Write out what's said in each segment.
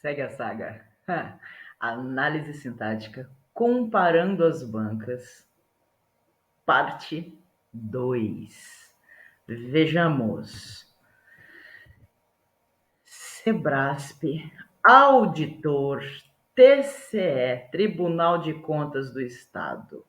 Segue a saga. Análise sintática comparando as bancas, parte 2. Vejamos. Sebrasp, auditor, TCE, Tribunal de Contas do Estado.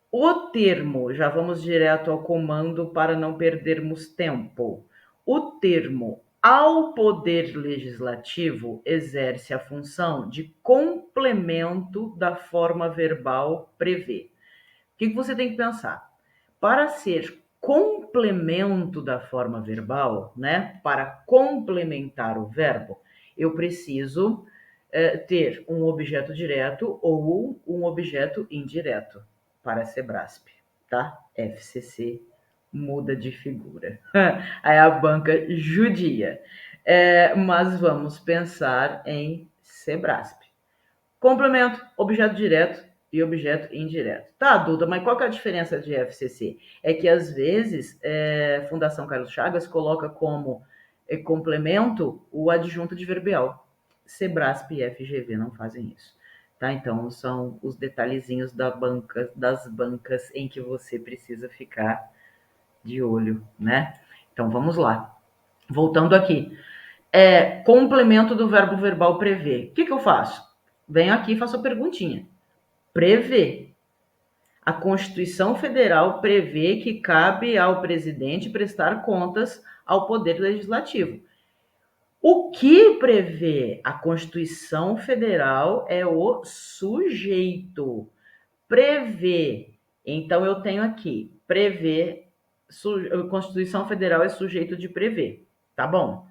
O termo, já vamos direto ao comando para não perdermos tempo. O termo ao Poder Legislativo exerce a função de complemento da forma verbal prevê. O que você tem que pensar? Para ser complemento da forma verbal, né, para complementar o verbo, eu preciso ter um objeto direto ou um objeto indireto para Sebrasp, tá? FCC muda de figura. Aí a banca judia. Mas vamos pensar em Sebrasp. Complemento, objeto direto e objeto indireto. Tá, Duda, mas qual que é a diferença de FCC? É que, às vezes, Fundação Carlos Chagas coloca como complemento o adjunto adverbial. Sebrasp e FGV não fazem isso. Tá? Então, são os detalhezinhos das bancas em que você precisa ficar de olho, né? Então, vamos lá. Voltando aqui. Complemento do verbo verbal prever. O que eu faço? Venho aqui e faço a perguntinha. Prevê. A Constituição Federal prevê que cabe ao presidente prestar contas ao Poder Legislativo. O que prevê a Constituição Federal é o sujeito. Prevê. Então, eu tenho aqui, prevê, Constituição Federal é sujeito de prever. Tá bom.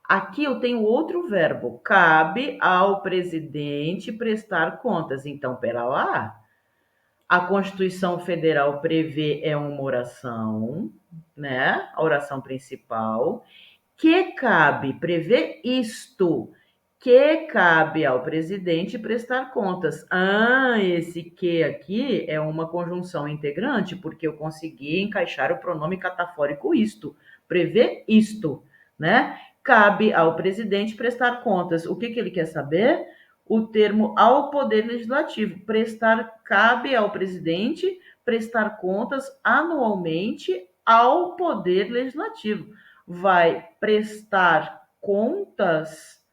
Aqui eu tenho outro verbo, cabe ao presidente prestar contas. Então, pera lá, a Constituição Federal prevê uma oração, né? A oração principal, que cabe, prevê isto, que cabe ao presidente prestar contas. Esse que aqui é uma conjunção integrante, porque eu consegui encaixar o pronome catafórico isto, prevê isto, né? Cabe ao presidente prestar contas. O que ele quer saber? O termo ao Poder Legislativo. Cabe ao presidente prestar contas anualmente ao Poder Legislativo. Vai prestar contas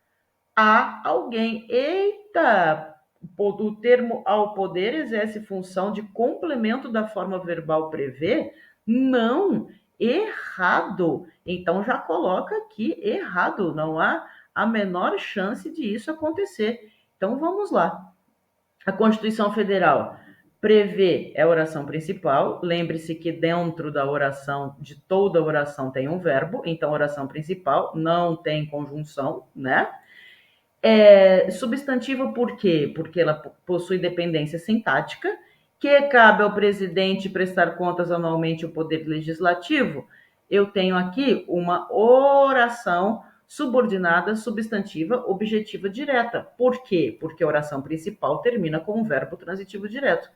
a alguém. Eita! O termo ao poder exerce função de complemento da forma verbal prever? Não, errado. Então já coloca aqui errado, não há a menor chance de isso acontecer. Então vamos lá. A Constituição Federal prevê a oração principal. Lembre-se que dentro da oração, de toda oração, tem um verbo. Então, oração principal não tem conjunção, né? Substantiva por quê? Porque ela possui dependência sintática, que cabe ao presidente prestar contas anualmente ao Poder Legislativo. Eu tenho aqui uma oração subordinada, substantiva, objetiva direta. Por quê? Porque a oração principal termina com um verbo transitivo direto.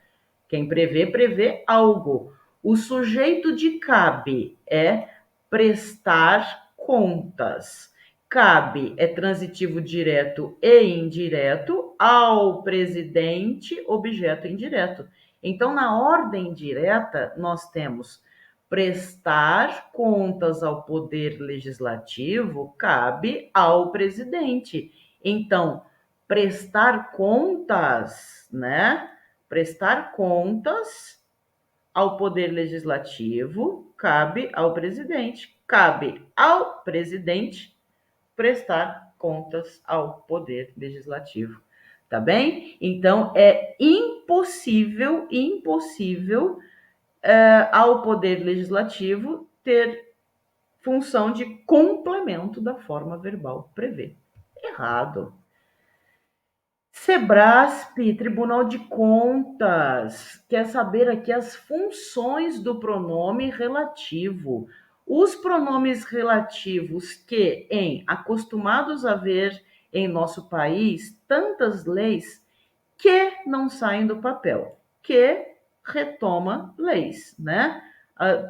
Quem prevê algo. O sujeito de cabe é prestar contas. Cabe é transitivo direto e indireto, ao presidente, objeto indireto. Então, na ordem direta, nós temos prestar contas ao Poder Legislativo cabe ao presidente. Então, prestar contas, né? Prestar contas ao Poder Legislativo cabe ao presidente. Cabe ao presidente prestar contas ao Poder Legislativo. Tá bem? Então, é impossível ao Poder Legislativo ter função de complemento da forma verbal prever. Errado. Sebrasp, Tribunal de Contas, quer saber aqui as funções do pronome relativo. Os pronomes relativos que, acostumados a ver em nosso país, tantas leis que não saem do papel, que retoma leis, né?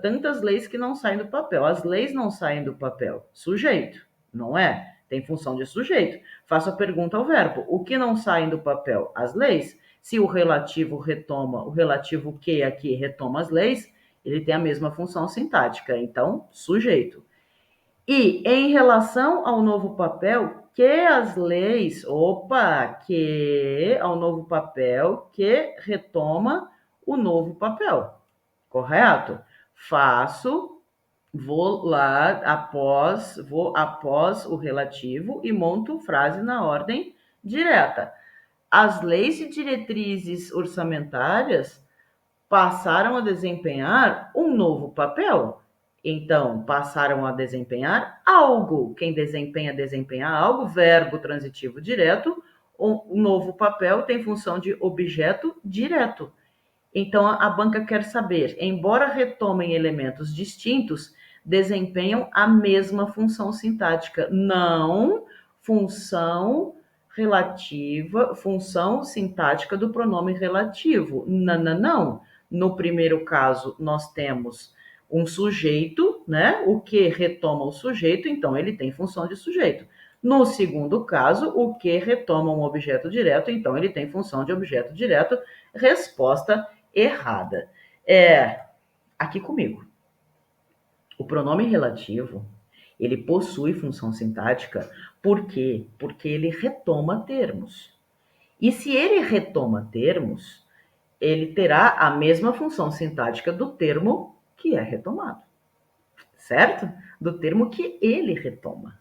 Tantas leis que não saem do papel. As leis não saem do papel. Sujeito, não é? tem função de sujeito. Faço a pergunta ao verbo. O que não saem do papel? As leis. Se o relativo retoma, o relativo que aqui retoma as leis, ele tem a mesma função sintática. Então, sujeito. E em relação ao novo papel, que as leis, que ao novo papel que retoma o novo papel. Correto? Vou lá vou após o relativo e monto frase na ordem direta. As leis e diretrizes orçamentárias passaram a desempenhar um novo papel. Então, passaram a desempenhar algo. Quem desempenha algo, verbo transitivo direto. O novo papel tem função de objeto direto. Então, a banca quer saber, embora retomem elementos distintos, desempenham a mesma função sintática, não função relativa, função sintática do pronome relativo. Não. No primeiro caso, nós temos um sujeito, né? O que retoma o sujeito, então ele tem função de sujeito. No segundo caso, o que retoma um objeto direto, então ele tem função de objeto direto. Resposta errada. Aqui comigo. O pronome relativo, ele possui função sintática. Por quê? Porque ele retoma termos. E se ele retoma termos, ele terá a mesma função sintática do termo que é retomado. Certo? Do termo que ele retoma.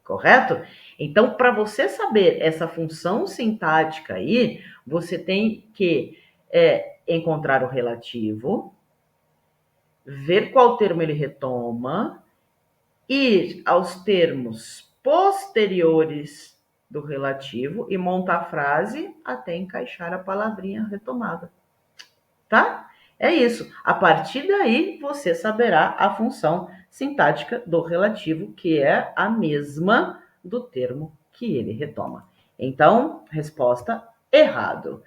Correto? Então, para você saber essa função sintática aí, você tem que encontrar o relativo, ver qual termo ele retoma, ir aos termos posteriores do relativo e montar a frase até encaixar a palavrinha retomada. Tá? É isso. A partir daí, você saberá a função sintática do relativo, que é a mesma do termo que ele retoma. Então, resposta errado.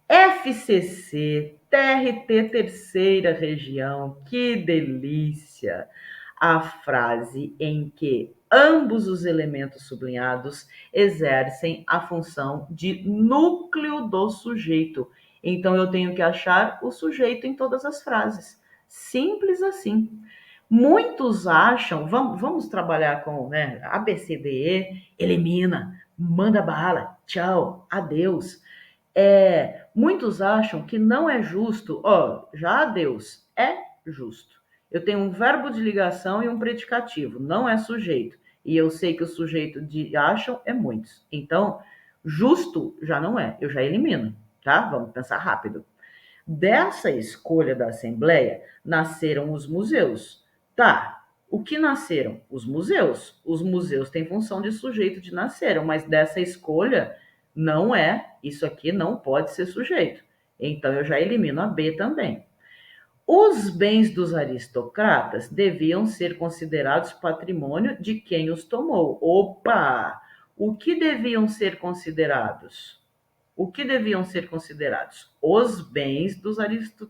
FCC, TRT terceira região, que delícia! A frase em que ambos os elementos sublinhados exercem a função de núcleo do sujeito. Então, eu tenho que achar o sujeito em todas as frases. Simples assim. Muitos acham, vamos trabalhar com ABCDE, elimina, manda bala, tchau, adeus. Muitos acham que não é justo. Já adeus é justo. Eu tenho um verbo de ligação e um predicativo, não é sujeito. E eu sei que o sujeito de acham é muitos. Então, justo já não é, eu já elimino, tá? Vamos pensar rápido. Dessa escolha da Assembleia, nasceram os museus. Tá, o que nasceram? Os museus. Os museus têm função de sujeito de nasceram, mas dessa escolha não é, isso aqui não pode ser sujeito. Então eu já elimino a B também. Os bens dos aristocratas deviam ser considerados patrimônio de quem os tomou. Opa! O que deviam ser considerados? O que deviam ser considerados? Os bens dos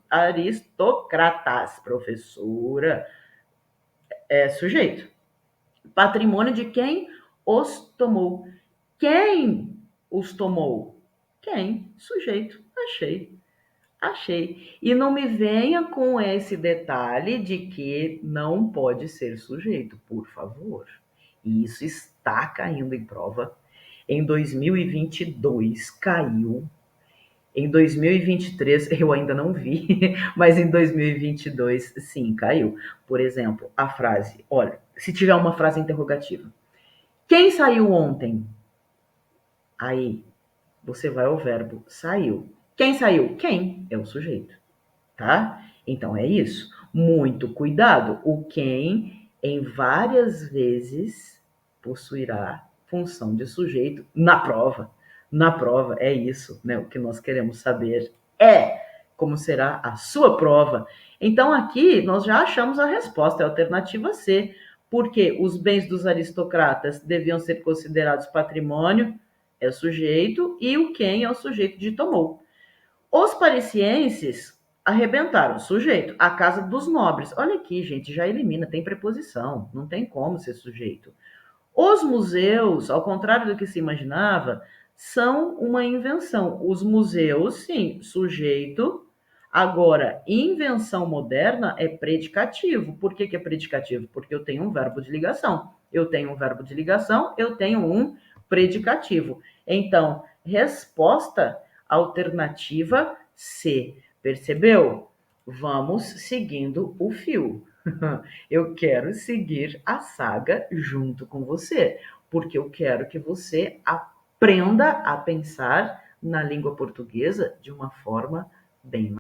aristocratas. Professora, sujeito. Patrimônio de quem os tomou. Quem os tomou? Quem? Sujeito. Achei. E não me venha com esse detalhe de que não pode ser sujeito, por favor. Isso está caindo em prova. Em 2022 caiu. Em 2023 eu ainda não vi, mas em 2022 sim, caiu. Por exemplo, a frase, olha, se tiver uma frase interrogativa. Quem saiu ontem? Aí você vai ao verbo saiu. Quem saiu? Quem é o sujeito, tá? Então é isso. Muito cuidado. O quem em várias vezes possuirá função de sujeito na prova. Na prova é isso, né? O que nós queremos saber é como será a sua prova. Então aqui nós já achamos a resposta, é a alternativa C, porque os bens dos aristocratas deviam ser considerados patrimônio, é o sujeito, e o quem é o sujeito de tomou. Os parisienses arrebentaram, sujeito, a casa dos nobres. Olha aqui, gente, já elimina, tem preposição, não tem como ser sujeito. Os museus, ao contrário do que se imaginava, são uma invenção. Os museus, sim, sujeito. Agora, invenção moderna é predicativo. Por que é predicativo? Porque eu tenho um verbo de ligação. Eu tenho um verbo de ligação, eu tenho um predicativo. Então, resposta alternativa C. Percebeu? Vamos seguindo o fio. Eu quero seguir a saga junto com você, porque eu quero que você aprenda a pensar na língua portuguesa de uma forma bem